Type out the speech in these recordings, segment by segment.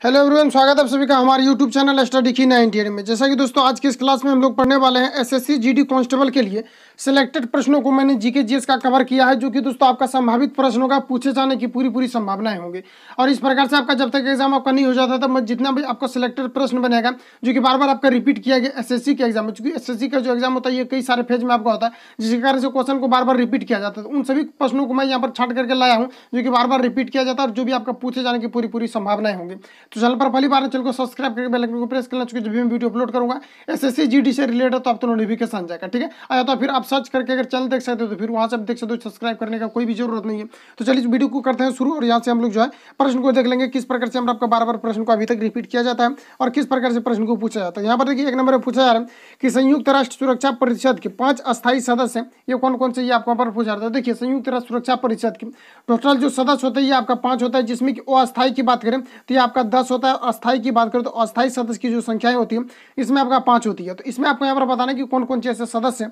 Hello everyone, स्वागत है आप सभी का हमारे यूट्यूब चैनल स्टडी की 98 में। जैसा कि दोस्तों आज की इस क्लास में हम लोग पढ़ने वाले हैं एसएससी जीडी कांस्टेबल के लिए सिलेक्टेड प्रश्नों को मैंने जीके जीएस का कवर किया है, जो कि दोस्तों आपका संभावित प्रश्नों का पूछे जाने की पूरी संभावनाएं होंगी। और इस प्रकार से आपका जब तक एग्जाम आपका नहीं हो जाता तब जितना भी आपका सिलेक्टेड प्रश्न बनेगा जो कि बार बार आपका रिपीट किया गया एसएससी के एग्जाम में, चूंकि एसएससी का जो एग्जाम होता है ये कई सारे फेज में आपका होता है, जिसके कारण से क्वेश्चन को बार बार रिपीट किया जाता है। उन सभी प्रश्नों को मैं यहाँ पर छाट करके लाया हूँ जो कि बार बार रिपीट किया जाता है और जो भी आपका पूछे जाने की पूरी संभावनाएं होंगी। तो चैनल पर पहली बार चैनल को सब्सक्राइब करके बेल आइकन को प्रेस करना, चूंकि जब भी मैं वीडियो अपलोड करूंगा एसएससी जीडी से रिलेटेड तो आप तो नोटिफिकेशन जाएगा। ठीक है, आया तो फिर आप सर्च करके अगर चैनल देख सकते हो तो फिर वहां से आप देख सकते हो, सब्सक्राइब करने का कोई भी जरूरत नहीं है। तो चलिए इस वीडियो को करते हैं शुरू और यहाँ से हम लोग जो है प्रश्न को देख लेंगे किस प्रकार से हम आपका बार बार प्रश्न को अभी तक रिपीट किया जाता है और किस प्रकार से प्रश्न को पूछा जाता है। यहाँ पर देखिए एक नंबर में पूछा जा रहा है कि संयुक्त राष्ट्र सुरक्षा परिषद के 5 अस्थायी सदस्य ये कौन कौन से, ये आपको पर पूछा जाता है। देखिए संयुक्त राष्ट्र सुरक्षा परिषद के टोटल जो सदस्य होते हैं ये आपका 5 होता है, जिसमें कि अस्थायी की बात करें तो ये आपका 10 होता है, अस्थायी की बात करें तो अस्थायी सदस्य की जो संख्याएं होती है इसमें आपका 5 होती है। तो इसमें आपको यहाँ पर बताना कि कौन कौन से ऐसे सदस्य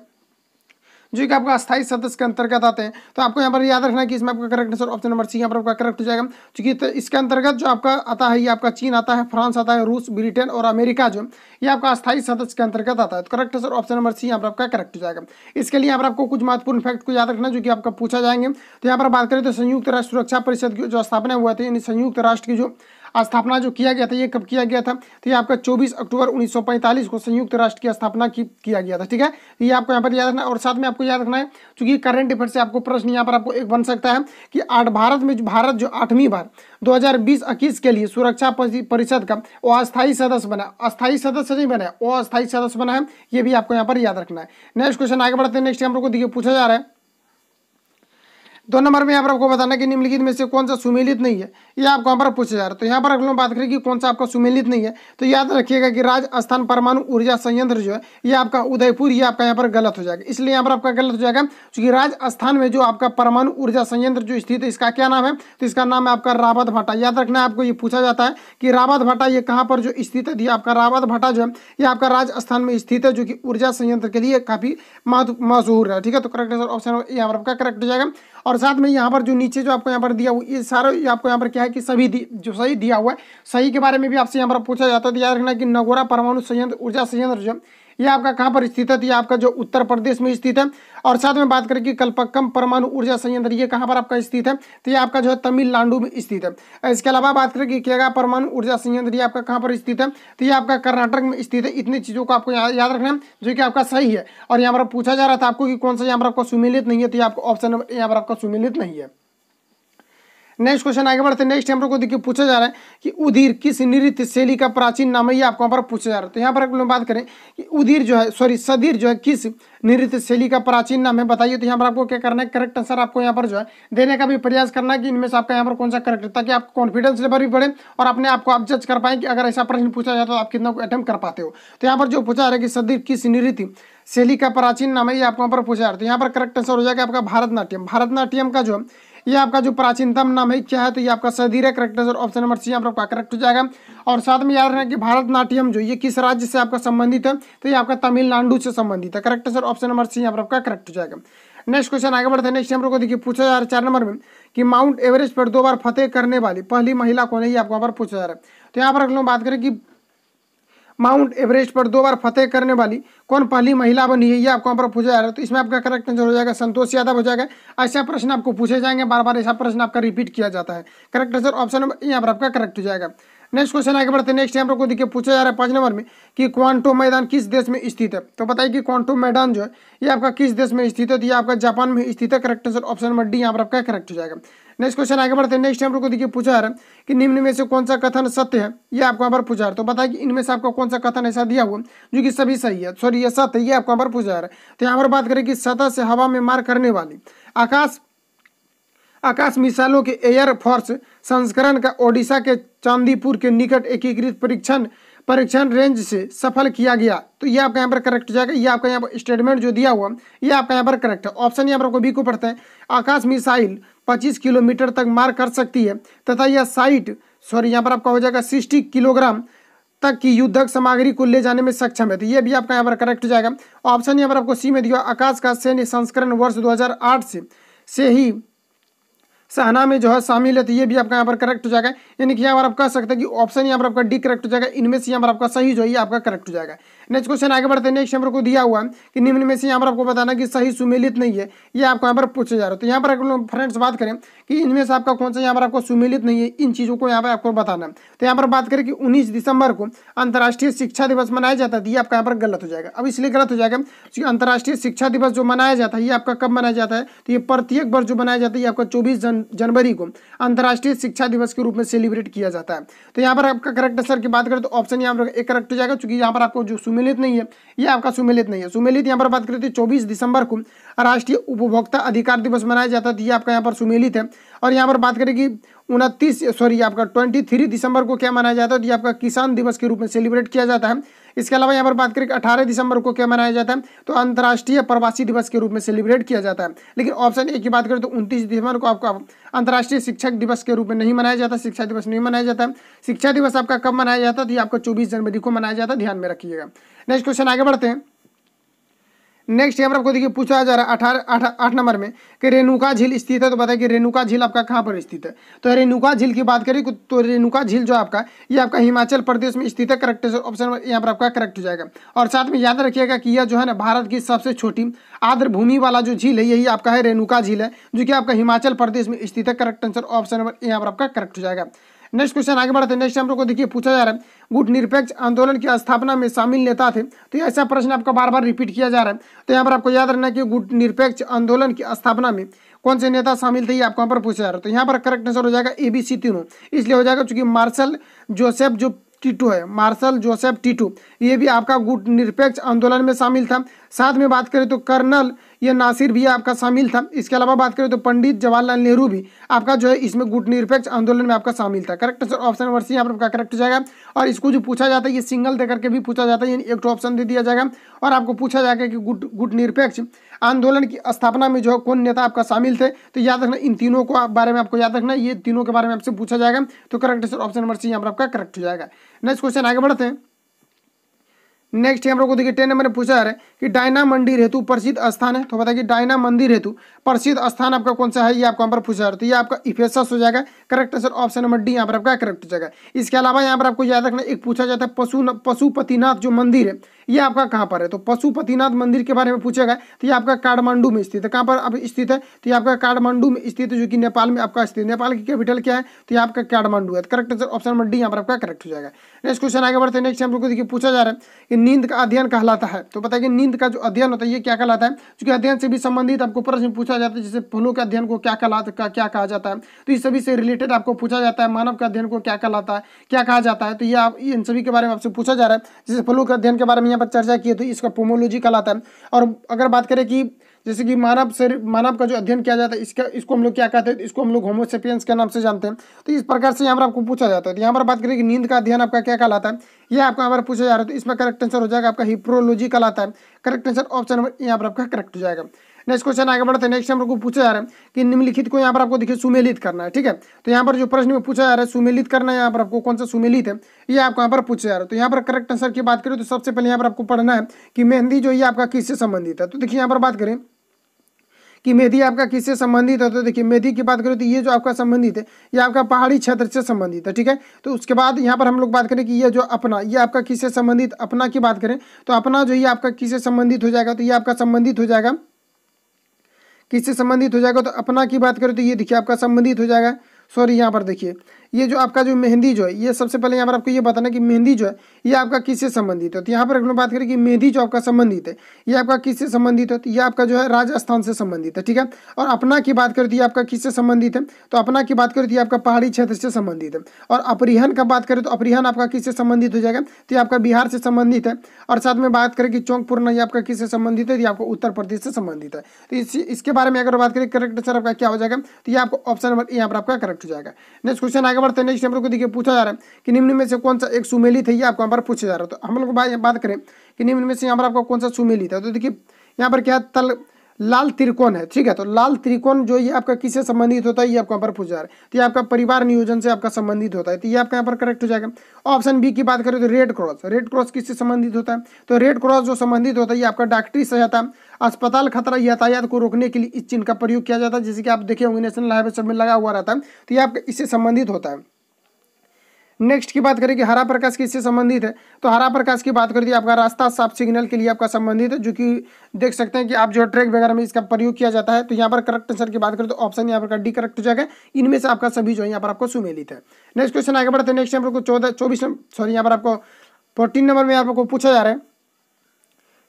जो कि आपका अस्थायी सदस्य के अंतर्गत आते हैं। तो आपको यहाँ पर याद रखना है कि इसमें आपका correct answer option number C यहाँ पर आपका करेक्ट हो जाएगा, क्योंकि तो इसके अंतर्गत जो आपका आता है ये आपका चीन आता है, फ्रांस आता है, रूस, ब्रिटेन और अमेरिका जो ये आपका अस्थायी सदस्य के अंतर्गत आता है। तो correct answer option number C यहाँ पर आपका करेक्ट हो जाएगा। इसके लिए यहाँ पर आपको कुछ महत्वपूर्ण फैक्ट को याद रखना जो कि आपका पूछा जाएंगे। तो यहाँ पर बात करें तो संयुक्त राष्ट्र सुरक्षा परिषद की जो स्थापना हुआ था, यानी संयुक्त राष्ट्र की जो स्थापना जो किया गया था ये कब किया गया था, तो ये आपका 24 अक्टूबर 1945 को संयुक्त राष्ट्र की स्थापना किया गया था। ठीक है, ये आपको यहाँ पर याद रखना। और साथ में आपको याद रखना है क्योंकि करंट अफेयर से आपको प्रश्न यहाँ पर आपको एक बन सकता है कि भारत जो 8वीं बार 2020-21 के लिए सुरक्षा परिषद का वो अस्थायी सदस्य बना, अस्थायी सदस्य नहीं बना, वो अस्थायी सदस्य बना है, ये भी आपको यहाँ पर याद रखना है। नेक्स्ट क्वेश्चन आगे बढ़ते हैं। नेक्स्ट हम लोग को देखिए पूछा जा रहा है 2 नंबर में यहाँ पर आपको बताना कि निम्नलिखित में से कौन सा सुमेलित नहीं है, ये आपको यहाँ पर पूछा जा रहा है। तो यहाँ पर अगर हम बात करें कि कौन सा आपका सुमेलित नहीं है तो याद रखिएगा कि राजस्थान परमाणु ऊर्जा संयंत्र जो है ये आपका उदयपुर, ये आपका यहाँ पर गलत हो जाएगा। इसलिए यहाँ पर आपका गलत हो जाएगा क्योंकि राजस्थान में जो आपका परमाणु ऊर्जा संयंत्र जो स्थित है इसका क्या नाम है, तो इसका नाम है आपका रावत भाटा। याद रखना है आपको, ये पूछा जाता है कि रावत भाटा ये कहाँ पर जो स्थित है। आपका रावत भाटा जो है ये आपका राजस्थान में स्थित है, जो कि ऊर्जा संयंत्र के लिए काफी मशहूर है। ठीक है, तो करेक्ट आंसर ऑप्शन यहाँ पर आपका करेक्ट हो जाएगा। और साथ में यहाँ पर जो नीचे जो आपको यहाँ पर दिया हुआ ये सारा आपको यहाँ पर क्या है कि सभी जो सही दिया हुआ है, सही के बारे में भी आपसे यहाँ पर पूछा जाता है। तो याद रखना कि नगोरा परमाणु संयंत्र ऊर्जा संयंत्र जो ये आपका कहाँ पर स्थित है, तो ये आपका जो उत्तर प्रदेश में स्थित है। और साथ में बात करें कि कल्पक्कम परमाणु ऊर्जा संयंत्र ये कहाँ पर आपका स्थित है, तो ये आपका जो है तमिलनाडु में स्थित है। इसके अलावा बात करें कि केगा परमाणु ऊर्जा संयंत्र ये आपका कहाँ पर स्थित है, तो ये आपका कर्नाटक में स्थित है। इतनी चीज़ों को आपको याद रखना है जो कि आपका सही है। और यहाँ पर पूछा जा रहा था आपको कि कौन सा यहाँ पर आपका सुमेलित नहीं है, तो ये आपको ऑप्शन नंबर यहाँ पर आपका सुमेलित नहीं है। नेक्स्ट क्वेश्चन आगे बढ़ते हैं। नेक्स्ट हम लोग को देखिए पूछा जा रहा है कि उदीर किस नृत्य शैली का प्राचीन नाम है, ये आपको यहाँ पर पूछा जा रहा है। तो यहाँ पर अगर बात करें कि उदीर जो है सदीर जो है किस नृत्य शैली का प्राचीन नाम है बताइए। तो यहाँ पर आपको क्या करना है, करेक्ट आंसर आपको यहाँ पर जो है देने का भी प्रयास करना है कि इनमें से आपका यहाँ पर कौन सा करेक्ट है, ताकि आपको कॉन्फिडेंस लेवल भी बढ़े और अपने आप को आप जज कर पाए कि अगर ऐसा प्रश्न पूछा जाए तो आप कितना अटेम्प्ट कर पाते हो। तो यहाँ पर जो पूछा जा रहा है कि सदीर किस नृत्य शैली का प्राचीन नाम है, ये आपको यहाँ पर पूछा जा रहा है। तो यहाँ पर करेक्ट आंसर हो जाएगा आपका भारतनाट्यम। भारतनाट्यम का जो ये आपका जो प्राचीनतम नाम है क्या है, तो ये आपका सदीर है। Correct answer option number C यहाँ पर आपका करेक्ट हो जाएगा। और साथ में याद रखना कि भारतनाट्यम जो ये किस राज्य से आपका संबंधित है, तो ये आपका तमिलनाडु से संबंधित है। Correct answer option number C यहाँ पर आपका करेक्ट हो जाएगा। नेक्स्ट क्वेश्चन आगे बढ़ते हैं। नेक्स्ट हम लोग को देखिए पूछा जा रहा है 4 नंबर में कि माउंट एवरेस्ट पर 2 बार फतेह करने वाली पहली महिला कौन है, ये आपको यहाँ पर पूछा जा रहा है। तो यहाँ पर अगर हम बात करें कि माउंट एवरेस्ट पर 2 बार फतेह करने वाली कौन पहली महिला बनी है, ये आपको यहाँ पर पूछा जा रहा है। तो इसमें आपका करेक्ट आंसर हो जाएगा संतोष यादव हो जाएगा। ऐसा प्रश्न आपको पूछे जाएंगे, बार बार ऐसा प्रश्न आपका रिपीट किया जाता है। करेक्ट आंसर ऑप्शन नंबर यहाँ पर आपका करेक्ट हो जाएगा। नेक्स्ट क्वेश्चन आगे बढ़ते हैं। नेक्स्ट हम लोग को देखिए पूछा जा रहा है 5 नंबर में कि क्वांटो मैदान किस देश में स्थित है। तो बताइए कि क्वांटो मैदान जो है ये आपका किस देश में स्थित है, तो ये आपका जापान में स्थित है। Correct answer option number D यहाँ पर आपका करेक्ट हो जाएगा। नेक्स्ट क्वेश्चन आगे बढ़ते हैं। नेक्स्ट हम लोग को देखिए पूछा जा रहा है कि निम्न में से कौन सा कथन सत्य है, ये आपको यहाँ पर पूछा जा रहा है। तो बताइए कि इनमें से आपका कौन सा कथन ऐसा दिया हुआ जो कि सभी सही है, सॉरी ये सत्य है, ये आपको यहाँ पर पूछा जा रहा है। तो यहाँ पर बात करें कि सतह से हवा में मार करने वाली आकाश मिसाइलों के एयर फोर्स संस्करण का ओडिशा के चांदीपुर के निकट एकीकृत परीक्षण रेंज से सफल किया गया। तो ये आपका यहाँ पर करेक्ट हो जाएगा। ये आपका यहाँ पर स्टेटमेंट जो दिया हुआ ये आपका यहाँ पर करेक्ट है। ऑप्शन यहाँ पर आपको बी को पढ़ते हैं। आकाश मिसाइल 25 किलोमीटर तक मार कर सकती है तथा यह यहाँ पर आपका हो जाएगा 60 किलोग्राम तक की युद्धक सामग्री को ले जाने में सक्षम है। तो ये भी आपका यहाँ पर करेक्ट हो जाएगा। ऑप्शन यहाँ पर आपको सी में दिया आकाश का सैन्य संस्करण वर्ष 2008 से ही सहना में जो है शामिल है, तो ये भी आपका यहाँ पर करेक्ट हो जाएगा। यानी कि यहाँ पर आप कह सकते हैं कि ऑप्शन यहाँ पर आपका डी करेक्ट हो जाएगा। इनमें से यहाँ पर आपका सही जो है ये आपका करेक्ट हो जाएगा। नेक्स्ट क्वेश्चन आगे बढ़ते हैं। नेक्स्ट नंबर को दिया हुआ है कि निम्न में से यहाँ पर आपको बताना कि सही सुमेलित नहीं है, ये आपको यहाँ पर पूछे जा रहा है। तो यहाँ पर अगर फ्रेंड्स बात करें कि इनमें से आपका कौन सा यहाँ पर आपको सुमेलित नहीं है, इन चीज़ों को यहाँ पर आपको बताना है। तो यहाँ पर बात करें कि 19 दिसंबर को अंतर्राष्ट्रीय शिक्षा दिवस मनाया जाता है, तो ये आपका यहाँ पर गलत हो जाएगा। अब इसलिए गलत हो जाएगा क्योंकि अंतर्राष्ट्रीय शिक्षा दिवस जो मनाया जाता है ये आपका कब मनाया जाता है, तो ये प्रत्येक वर्ष जो मनाया जाता है ये आपका 24 जनवरी को अंतर्राष्ट्रीय शिक्षा दिवस के रूप में सेलिब्रेट किया जाता है। तो यहाँ पर आपका करेक्ट आंसर की बात करें तो ऑप्शन यहाँ पर एक करेक्ट हो जाएगा, क्योंकि यहाँ पर आपको जो सुमेलित नहीं है ये आपका सुमेलित नहीं है। सुमेलित यहाँ पर बात करें तो 24 दिसंबर को राष्ट्रीय उपभोक्ता अधिकार दिवस मनाया जाता है, तो ये आपका यहाँ पर सुमेलित है। और यहाँ पर बात करें कि 23 दिसंबर को क्या मनाया जाता है, तो ये आपका किसान दिवस के रूप में सेलिब्रेट किया जाता है। इसके अलावा यहाँ पर बात करें कि 18 दिसंबर को क्या मनाया जाता है, तो अंतर्राष्ट्रीय प्रवासी दिवस के रूप में सेलिब्रेट किया जाता है। लेकिन ऑप्शन ए की बात करें तो 29 दिसंबर को आपका अंतर्राष्ट्रीय शिक्षक दिवस के रूप में नहीं मनाया जाता, शिक्षा दिवस नहीं मनाया जाता। शिक्षा दिवस आपका कब मनाया जाता है, तो ये आपका 24 जनवरी को मनाया जाता है, ध्यान में रखिएगा। नेक्स्ट क्वेश्चन आगे बढ़ते हैं। नेक्स्ट यहाँ पर आपको देखिए पूछा जा रहा है 8 नंबर में कि रेणुका झील स्थित है, तो बताइए कि रेणुका झील आपका कहाँ पर स्थित है। तो रेणुका झील की बात करें तो रेणुका झील जो आपका ये आपका हिमाचल प्रदेश में स्थित है। करेक्ट ऑप्शन यहाँ पर आपका करेक्ट हो जाएगा। और साथ में याद रखिएगा कि यह जो है ना भारत की सबसे छोटी आर्द्र भूमि वाला जो झील है यही आपका है रेणुका झील है, जो कि आपका हिमाचल प्रदेश में स्थित है। करेक्ट आंसर ऑप्शन नंबर यहाँ पर आपका करेक्ट हो जाएगा। नेक्स्ट क्वेश्चन आगे बढ़ते हैं। नेक्स्ट हम लोग को देखिए पूछा जा रहा है गुटनिरपेक्ष आंदोलन की स्थापना में शामिल नेता थे, तो ऐसा प्रश्न आपका बार बार रिपीट किया जा रहा है। तो यहाँ पर आपको याद रखना कि गुटनिरपेक्ष आंदोलन की स्थापना में कौन से नेता शामिल थे, ये आपको यहाँ पर पूछा जा रहा है। तो यहाँ पर करेक्ट आंसर हो जाएगा ABC तीनों। इसलिए हो जाएगा क्योंकि मार्शल जोसेफ जो टीटो है, मार्शल जोसेफ टीटो, ये भी आपका गुटनिरपेक्ष आंदोलन में शामिल था। साथ में बात करें तो कर्नल ये नासिर भी आपका शामिल था। इसके अलावा बात करें तो पंडित जवाहरलाल नेहरू भी आपका जो है इसमें गुटनिरपेक्ष आंदोलन में आपका शामिल था। Correct answer option number C यहाँ पर आपका करेक्ट हो जाएगा। और इसको जो पूछा जाता है ये सिंगल दे करके भी पूछा जाता है, यानी एक ऑप्शन दे दिया जाएगा और आपको पूछा जाएगा कि गुटनिरपेक्ष आंदोलन की स्थापना में जो कौन नेता आपका शामिल थे। तो याद रखना इन तीनों को बारे में आपको याद रखना, ये तीनों के बारे में आपसे पूछा जाएगा। तो correct answer option number C यहाँ पर आपका करेक्ट हो जाएगा। नेक्स्ट क्वेश्चन आगे बढ़ते हैं। नेक्स्ट हम लोग को देखिए 10 नंबर में पूछा जा रहा है कि डायना मंदिर हेतु प्रसिद्ध स्थान है, तो बताइए कि डायना मंदिर हेतु प्रसिद्ध स्थान आपका कौन सा है, ये आपको यहाँ पर पूछा जा रहा है। तो ये आपका इफेसस हो जाएगा। Correct answer option number D यहाँ पर आपका करेक्ट हो जाएगा। इसके अलावा यहाँ पर आपको याद रखना एक पूछा जाता है पशुपतिनाथ जो मंदिर है ये आपका कहाँ पर है। तो पशुपतिनाथ मंदिर के बारे में पूछेगा तो ये आपका काठमांडू में स्थित है। कहाँ पर अब स्थित है, तो ये आपका काठमांडू में स्थित है, जो कि नेपाल में आपका स्थित है। नेपाल की कैपिटल क्या है, तो ये आपका काठमांडू है। Correct answer option number D यहाँ पर आपका करेक्ट हो जाएगा। नेक्स्ट क्वेश्चन आगे बढ़ते हैं। नेक्स्ट हम लोग को देखिए पूछा जा रहा है कि नींद का अध्ययन कहलाता है, तो बताइए नींद का जो अध्ययन होता है ये क्या कहलाता है, क्योंकि अध्ययन से भी संबंधित आपको प्रश्न पूछा जाता है। जैसे फलों के अध्ययन को क्या कहा जाता है, तो इस सभी से रिलेटेड आपको पूछा जाता है। मानव के अध्ययन को क्या कहलाता है, क्या कहा जाता है, तो ये आप इन सभी के बारे में आपसे पूछा जा रहा है। जैसे फलों के अध्ययन के बारे में यहाँ पर चर्चा की है तो इसका पोमोलॉजी कहलाता है। और अगर बात करें कि जैसे कि मानव का जो अध्ययन किया जाता है इसको हम लोग क्या कहते हैं, इसको हम लोग होमो सेपियंस के नाम से जानते हैं। तो इस प्रकार से यहाँ पर आपको पूछा जाता है। तो यहाँ पर बात करें कि नींद का अध्ययन आपका क्या कहलाता है, ये आपको यहाँ पर पूछा जा रहा है। तो इसमें करेक्ट आंसर हो जाएगा आपका हिप्रोलॉजी कहलाता है। करेक्ट आंसर ऑप्शन नंबर यहाँ पर आपका करेक्ट हो जाएगा। नेक्स्ट क्वेश्चन आगे बढ़ते हैं। नेक्स्ट हम लोग को पूछा जा रहा है कि निम्नलिखित को यहाँ पर आपको देखिए सुमेलित करना है, ठीक है। तो यहाँ पर जो प्रश्न में पूछा जा रहा है सुमेलित करना है, यहाँ पर आपको कौन सा सुमेलित है ये आपको यहाँ पर पूछा जा रहा है। तो यहाँ पर करेक्ट आंसर की बात करें तो सबसे पहले यहाँ पर आपको पढ़ना है कि मेहंदी जो ये आपका किससे संबंधित है। तो देखिए यहाँ पर बात करें कि मेहंदी आपका किससे संबंधित है, तो देखिए मेहंदी की बात करें तो ये जो आपका संबंधित है ये आपका पहाड़ी क्षेत्र से संबंधित है, ठीक है। तो उसके बाद यहाँ पर हम लोग बात करें कि ये जो अपना ये आपका किससे संबंधित, अपना की बात करें तो अपना जो ये आपका किससे संबंधित हो जाएगा, तो ये आपका संबंधित हो जाएगा किससे संबंधित हो जाएगा। तो अपना की बात करें तो ये देखिए आपका संबंधित हो जाएगा। सॉरी यहाँ पर देखिए ये जो आपका जो मेहंदी जो है ये सबसे पहले यहाँ पर आपको ये बताना कि मेहंदी जो है ये आपका किससे संबंधित है। तो यहाँ पर अगर बात करें कि मेहंदी जो आपका संबंधित है ये आपका किससे संबंधित है, तो ये आपका जो है राजस्थान से संबंधित है, ठीक है। और अपना की बात करें तो ये आपका किससे संबंधित है, तो अपना की बात करें तो ये आपका पहाड़ी क्षेत्र से संबंधित है। और अपरिहन का बात करें तो अपरिहन आपका किससे संबंधित हो जाएगा, तो ये आपका बिहार से संबंधित है। और साथ में बात करें कि चौक पूर्णा ये आपका किससे संबंधित है, ये आपको उत्तर प्रदेश से संबंधित है। तो इसके बारे में अगर बात करें करेक्ट आंसर आपका क्या हो जाएगा, तो ये आपको ऑप्शन नंबर यहाँ पर आपका करेक्ट हो जाएगा। नेक्स्ट क्वेश्चन आगे बढ़ते हैं। नेक्स्ट नंबर को देखिए पूछा जा रहा है कि निम्न में से कौन सा एक सुमेलित है, ये आपको यहाँ पर पूछा जा रहा है। तो हम लोग बात करें कि निम्न में से यहाँ पर आपको कौन सा सुमेलित है, तो देखिए यहाँ पर क्या लाल त्रिकोण है, ठीक है। तो लाल त्रिकोण जो ये आपका किससे संबंधित होता है, ये आपको यहाँ पर पूछा जा रहा है। तो ये आपका परिवार नियोजन से आपका संबंधित होता है, तो ये आपका यहाँ पर करेक्ट हो जाएगा। ऑप्शन बी की बात करें तो रेड क्रॉस किससे संबंधित होता है, तो रेड क्रॉस जो संबंधित होता है ये आपका डॉक्टरी सहायता, अस्पताल, खतरा, यातायात को रोकने के लिए इस चिन्ह का प्रयोग किया जाता है, जैसे कि आप देखे होंगे नेशनल हाईवे सब में लगा हुआ रहता है, तो ये आपका इससे संबंधित होता है। नेक्स्ट की बात करें कि हरा प्रकाश किससे संबंधित है, तो हरा प्रकाश की बात करें तो आपका रास्ता साफ सिग्नल के लिए आपका संबंधित है, जो कि देख सकते हैं कि आप जो ट्रैक वगैरह में इसका प्रयोग किया जाता है। तो यहाँ पर करेक्ट आंसर की बात करें तो ऑप्शन यहाँ पर डी करेक्ट हो जाएगा। इनमें से आपका सभी जो है यहाँ पर आपको सुमेलित है। नेक्स्ट क्वेश्चन आगे बढ़ते हैं। नेक्स्ट यहाँ पर यहाँ पर आपको 14 नंबर में आपको पूछा जा रहा है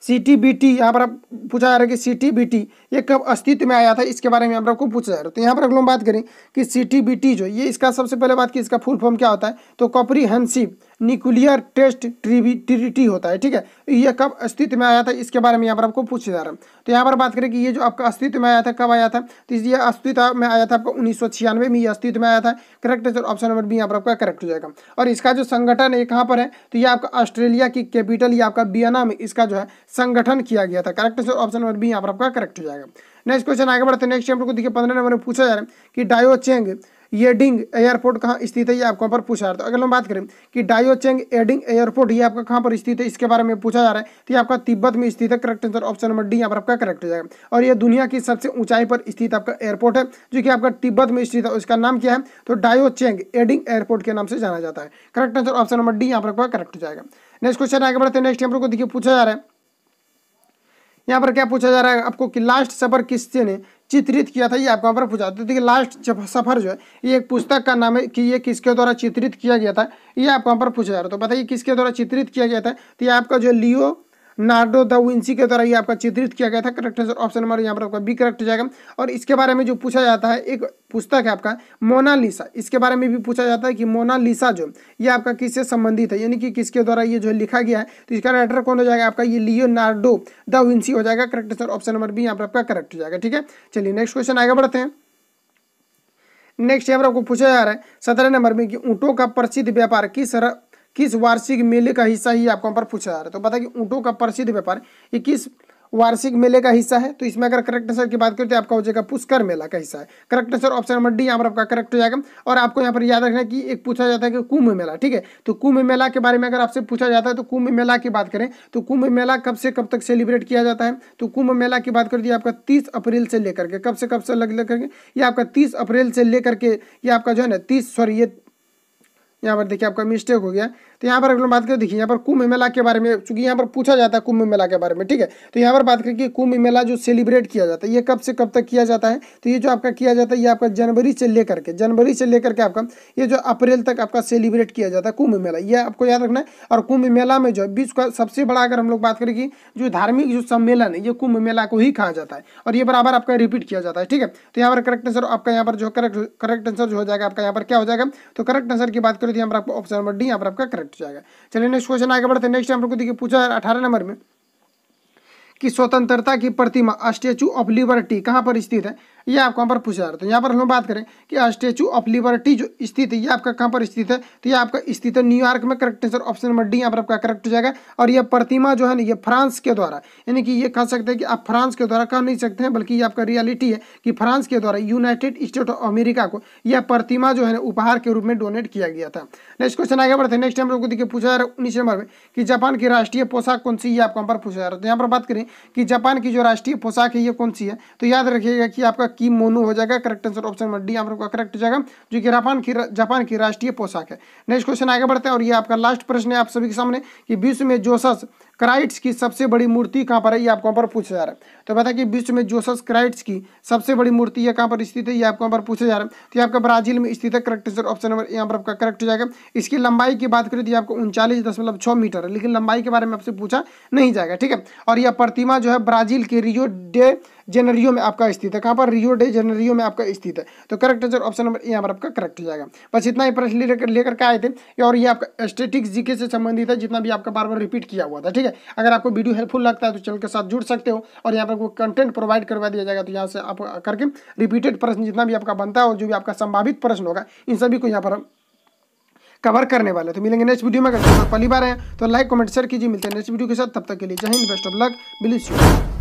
CTBT, यहाँ पर आप पूछा जा रहा है कि CTBT ये कब अस्तित्व में आया था, इसके बारे में आपको पूछा जा रहा है। तो यहाँ पर अगर हम बात करें कि CTBT जो ये इसका सबसे पहले बात की इसका फुल फॉर्म क्या होता है, तो कॉम्प्रिहेंसिव न्यूक्लियर टेस्ट ट्रीटी होता है, ठीक है। ये कब अस्तित्व में आया था, इसके बारे में यहाँ पर आपको पूछा जा रहा है। तो यहाँ पर बात करें कि ये जो आपका अस्तित्व में आया था कब आया था, तो ये अस्तित्व में आया था आपको 1996 में ये अस्तित्व में आया था। Correct answer option number B यहाँ पर आपका करेक्ट हो जाएगा। और इसका जो संगठन है कहाँ पर है, तो ये आपका ऑस्ट्रेलिया की कैपिटल ये आपका वियना में इसका जो है संगठन किया गया था। Correct answer option number B यहाँ पर आपका करेक्ट हो जाएगा। नेक्स्ट क्वेश्चन आगे बढ़ते हैं। नेक्स्ट हम लोग को देखिए 15 नंबर में पूछा जा रहा है कि डायोचेंग येडिंग एयरपोर्ट कहाँ स्थित है, ये आपको यहाँ पर पूछा जा रहा है। तो अगर हम बात करें कि डायोचेंग येडिंग एयरपोर्ट ये आपका कहाँ पर स्थित है, इसके बारे में पूछा जा रहा है, तो ये आपका तिब्बत में स्थित है। Correct answer option number D यहाँ पर आपका करेक्ट हो जाएगा। और ये दुनिया की सबसे ऊंचाई पर स्थित आपका एयरपोर्ट है, जो कि आपका तिब्बत में स्थित है। उसका नाम क्या है, तो डायोचेंग येडिंग एयरपोर्ट के नाम से जाना जाता है। Correct answer option number D यहाँ पर आपका करेक्ट हो जाएगा। नेक्स्ट क्वेश्चन आगे बढ़ते हैं। नेक्स्ट हम लोग को देखिए पूछा जा रहा है, यहाँ पर क्या पूछा जा रहा है आपको कि लास्ट सफर किसने ने चित्रित किया था, ये आपको यहाँ पर पूछा। तो देखिए लास्ट सफर जो है ये एक पुस्तक का नाम है कि ये किसके द्वारा चित्रित किया गया था, ये आपको यहाँ पर पूछा जा रहा है। तो बताइए किसके द्वारा चित्रित किया गया था, तो ये आपका जो लियोनार्डो दा विंची के द्वारा ये आपका चित्रित किया गया था। करेक्ट आंसर ऑप्शन नंबर यहाँ पर आपका बी करेक्ट हो जाएगा। और इसके बारे में जो पूछा जाता है, एक पुस्तक है आपका मोनालिसा, इसके बारे में भी पूछा जाता है कि मोनालिसा जो ये आपका किससे संबंधित है, यानी कि किसके द्वारा ये जो लिखा गया है। तो इसका राइटर कौन हो जाएगा आपका, ये लियोनार्डो दा विंची हो जाएगा। Correct answer option number B यहाँ पर आपका करेक्ट हो जाएगा, ठीक है। चलिए नेक्स्ट क्वेश्चन आगे बढ़ते हैं। नेक्स्ट यहाँ पर आपको पूछा जा रहा है 17 नंबर में कि ऊँटों का प्रसिद्ध व्यापार किस वार्षिक मेले का हिस्सा ही आपको यहाँ पर पूछा जा रहा है। तो पता है कि ऊँटों का प्रसिद्ध व्यापार ये किस वार्षिक मेले का हिस्सा है, तो इसमें अगर करेक्ट आंसर की बात करें तो आपका हो जाएगा पुष्कर मेला का हिस्सा है। Correct answer option number D यहाँ पर आपका करेक्ट हो जाएगा। और आपको यहाँ पर याद रखना है कि एक पूछा जाता है कि कुंभ मेला, ठीक है। तो कुंभ मेला के बारे में अगर आपसे पूछा जाता है तो कुंभ मेला की बात करें तो कुंभ मेला कब से कब तक सेलिब्रेट किया जाता है, तो कुंभ मेला की बात करें तो आपका 30 अप्रैल से लेकर के कब से लेकर के ये आपका 30 अप्रैल से लेकर के ये आपका जो है ना ये यहाँ पर देखिए आपका मिस्टेक हो गया। तो यहाँ पर अगर बात करें देखिए यहाँ पर कुंभ मेला के बारे में, चूंकि यहाँ पर पूछा जाता है कुंभ मेला के बारे में, ठीक है। तो यहाँ पर बात करें कि कुंभ मेला जो सेलिब्रेट किया जाता है ये कब से कब तक किया जाता है, तो ये जो आपका किया जाता है ये आपका जनवरी से लेकर के आपका ये जो अप्रैल तक आपका सेलिब्रेट किया जाता है कुंभ मेला, ये आपको याद रखना है। और कुंभ मेला में जो विश्व का सबसे बड़ा अगर हम लोग बात करें कि जो धार्मिक जो सम्मेलन है ये कुंभ मेला को ही कहा जाता है, और ये बराबर आपका रिपीट किया जाता है, ठीक है। तो यहाँ पर करेक्ट आंसर आपका यहाँ पर जो करेक्ट आंसर जो हो जाएगा आपका यहाँ पर क्या हो जाएगा, तो करेक्ट आंसर की बात करें तो यहाँ पर आपको ऑप्शन नंबर डी यहाँ पर आपका करेक्ट हो जाएगा। चलिए नेक्स्ट क्वेश्चन आगे बढ़ते हैं। नेक्स्ट हम लोग को देखिए पूछा 18 नंबर में कि स्वतंत्रता की प्रतिमा स्टैचू ऑफ लिबर्टी कहाँ पर स्थित है, ये आपको यहाँ पर पूछा जा रहा है। तो यहाँ पर हम बात करें कि स्टैचू ऑफ लिबर्टी जो स्थित है ये आपका कहाँ पर स्थित है, तो ये आपका स्थित है न्यूयॉर्क में। Correct answer option number D यहाँ पर आपका करेक्ट हो जाएगा। और यह प्रतिमा जो है ना ये फ्रांस के द्वारा, यानी कि ये कह सकते हैं कि आप फ्रांस के द्वारा कह नहीं सकते हैं, बल्कि ये आपका रियलिटी है कि फ्रांस के द्वारा यूनाइटेड स्टेट ऑफ अमेरिका को यह प्रतिमा जो है ना उपहार के रूप में डोनेट किया गया था। नेक्स्ट क्वेश्चन आगे बढ़ते हैं। नेक्स्ट हम लोग को देखिए पूछा जा रहा है 19 नंबर में कि जापान की राष्ट्रीय पोशाक कौन सी, ये आपको यहाँ पर पूछा जा रहा है। तो यहाँ पर बात करें कि जापान की जो राष्ट्रीय पोशाक है ये कौन सी है, तो याद रखिएगा कि आपका किमोनो हो जाएगा। Correct answer option number D यहाँ पर करेक्ट हो जाएगा, जो कि जापान की राष्ट्रीय पोशाक है। नेक्स्ट क्वेश्चन आगे बढ़ते हैं और ये आपका लास्ट प्रश्न है आप सभी के सामने कि विश्व में जोसस क्राइट्स की सबसे बड़ी मूर्ति कहाँ पर है, ये आपको यहाँ पर पूछा जा रहा है। तो बता कि विश्व में जोसस क्राइट्स की सबसे बड़ी मूर्ति ये कहाँ पर स्थित है, ये आपको यहाँ पर पूछा जा रहा है। तो ये आपका ब्राजील में स्थित है। करेक्ट आंसर ऑप्शन नंबर यहाँ पर आपका करेक्ट हो जाएगा। इसकी लंबाई की बात करें तो आपको 39.6 मीटर है, लेकिन लंबाई के बारे में आपसे पूछा नहीं जाएगा, ठीक है। और यह प्रतिमा जो है ब्राजील के रियो डे जेनेरियो में आपका स्थित है। कहाँ पर, रियो डे जेनेरियो में आपका स्थित है। तो करेक्ट आंसर ऑप्शन नंबर यहाँ पर आपका करेक्ट हो जाएगा। बस इतना ही प्रश्न लेकर के आए थे और ये आपका स्टैटिक्स जीके से संबंधित है, जितना भी आपका बार बार रिपीट किया हुआ था, ठीक है। अगर आपको वीडियो हेल्पफुल लगता है तो चैनल के साथ जुड़ सकते हो और यहाँ पर आपको कंटेंट प्रोवाइड करवा दिया जाएगा। तो यहाँ से आप करके रिपीटेड प्रश्न जितना भी आपका बनता है और जो भी आपका संभावित प्रश्न होगा इन सभी को यहाँ पर कवर करने वाले। तो मिलेंगे नेक्स्ट वीडियो में। अगर पहली बार है तो लाइक कमेंट शेयर कीजिए। मिलते हैं नेक्स्ट वीडियो के साथ, तब तक के लिए जय Hind, best of luck, believe you.